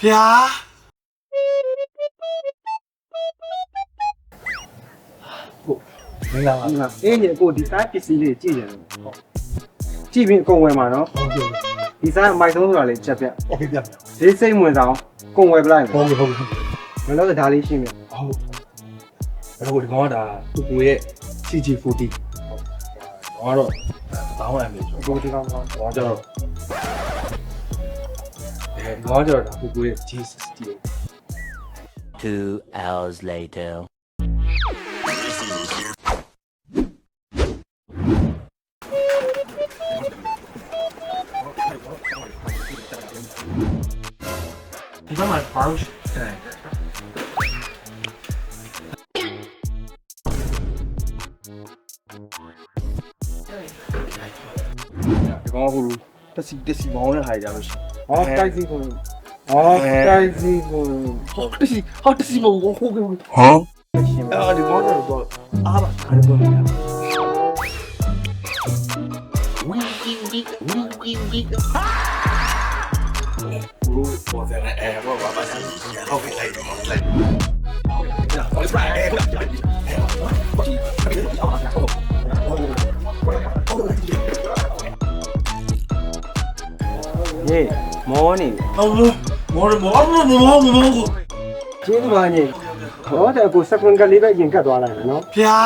ဗျာမင်္ဂလာပါအေးညီကိုဒီစားပစ္စည်းလေးကြည့်ရတယ်ကြည့်ပြီးအကုန်ဝယ်မှာနော်ဟုတ်ကဲ့ဒီစားအမိုက်ဆုံးဆိုတာလေးချက်ပြโอเคပြဈေးစိတ်ဝင်စားအောင်ကုန်ဝယ်ပလိုက်ဟုတ်ကဲ့မလို့ဒါလေးရှင်းပြဟုတ်အဲ့တော့ဒီကောင်ကဒါသူ့ကိုရဲ့ CG40 ဘာတော့တောင်းရမယ်ဆို ကိုဒီကောင်ကတော့ တော့ကျတော့ ဒီကောင်ကတော့ဒါကိုရဲ့ G60 2 hours later. ဒီကမှာဘာလို့လဲဒီကောင်ကဟိုတက်စီမောင်းတဲ့ဟာကြလို့ရှိ ဟောတိုက်စီကိုတိုက်စီကို တက်စီမောင်းဟုတ်ကဲ့ဟမ်အဲ့ဒီမောင်းတော့အားပါခါတော့မရဝီဘောတယ်အဲ့ဘောဘာပါဆိုင်ဟုတ်ကဲ့လိုက်ယေမောနေ ဟုတ်မောကျေးဇူးပါညီဟောတဲ့ကိုစကွန်ကလေးပဲရင်ကတ်သွားလိုက်မယ်နော် ဗျာ